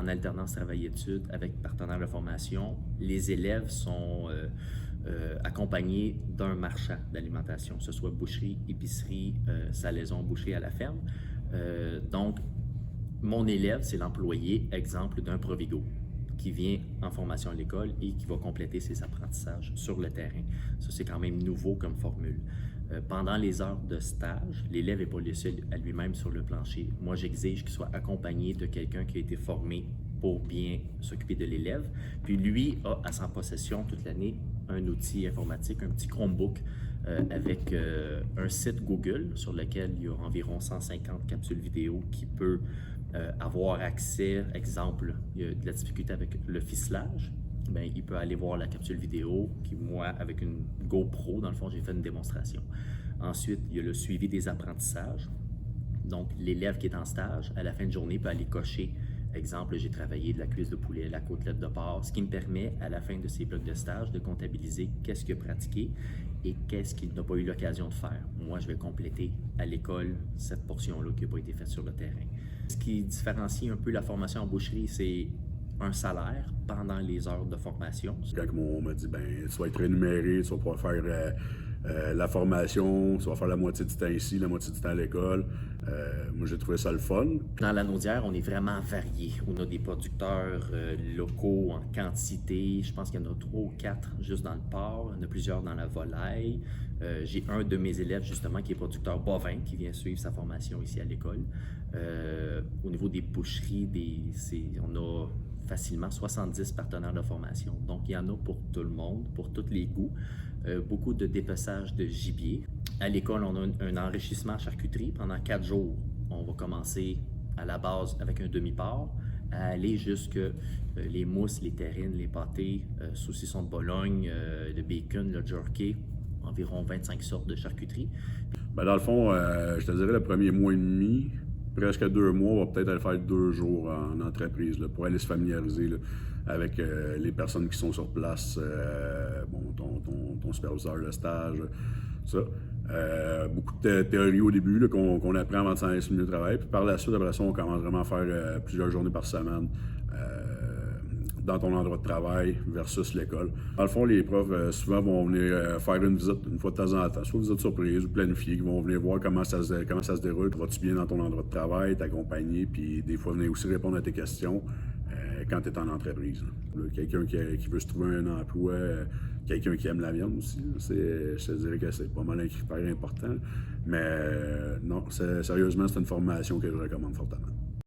en alternance travail-études avec partenaire de formation. Les élèves sont accompagnés d'un marchand d'alimentation, que ce soit boucherie, épicerie, salaison, boucherie à la ferme. Donc, mon élève, c'est l'employé, exemple, d'un Provigo qui vient en formation à l'école et qui va compléter ses apprentissages sur le terrain. Ça, c'est quand même nouveau comme formule. Pendant les heures de stage, l'élève n'est pas laissé à lui-même sur le plancher. Moi, j'exige qu'il soit accompagné de quelqu'un qui a été formé pour bien s'occuper de l'élève. Puis lui a à sa possession toute l'année un outil informatique, un petit Chromebook avec un site Google sur lequel il y a environ 150 capsules vidéo qui peut avoir accès. Exemple, il y a de la difficulté avec le ficelage. Bien, il peut aller voir la capsule vidéo qui, moi, avec une GoPro, dans le fond, j'ai fait une démonstration. Ensuite, il y a le suivi des apprentissages. Donc, l'élève qui est en stage, à la fin de journée, peut aller cocher. Exemple, j'ai travaillé de la cuisse de poulet, la côtelette de porc, ce qui me permet, à la fin de ces blocs de stage, de comptabiliser qu'est-ce qu'il a pratiqué et qu'est-ce qu'il n'a pas eu l'occasion de faire. Moi, je vais compléter à l'école cette portion-là qui n'a pas été faite sur le terrain. Ce qui différencie un peu la formation en boucherie, c'est un salaire pendant les heures de formation. Quand on m'a dit, ben, tu vas être rémunéré, tu vas pouvoir faire la formation, tu vas faire la moitié du temps ici, la moitié du temps à l'école. Moi, j'ai trouvé ça le fun. Dans la Naudière, on est vraiment varié. On a des producteurs locaux en quantité. Je pense qu'il y en a 3 ou 4 juste dans le porc. Il y en a plusieurs dans la volaille. J'ai un de mes élèves, justement, qui est producteur bovin, qui vient suivre sa formation ici à l'école. Au niveau des boucheries, on a facilement 70 partenaires de formation. Donc, il y en a pour tout le monde, pour tous les goûts. Beaucoup de dépeçage de gibier. À l'école, on a un enrichissement charcuterie pendant 4 jours. On va commencer à la base avec un demi-porc, à aller jusque les mousses, les terrines, les pâtés, saucissons de Bologne, le bacon, le jerky, environ 25 sortes de charcuterie. Ben, dans le fond, je te dirais le premier mois et demi, presque 2 mois, on va peut-être aller faire 2 jours en entreprise là, pour aller se familiariser là, avec les personnes qui sont sur place, bon, ton superviseur de stage, ça. Beaucoup de théorie au début qu'on apprend avant de s'en aller sur le milieu de travail. Puis par la suite, après ça, on commence vraiment à faire plusieurs journées par semaine dans ton endroit de travail versus l'école. Dans le fond, les profs souvent vont venir faire une visite une fois de temps en temps, soit une visite surprise ou planifiée, qui vont venir voir comment ça se déroule. Vas-tu bien dans ton endroit de travail, t'accompagner, puis des fois venir aussi répondre à tes questions quand tu es en entreprise. Quelqu'un qui veut se trouver un emploi, quelqu'un qui aime la viande aussi, je te dirais que c'est pas mal un critère important. Mais non, sérieusement, c'est une formation que je recommande fortement.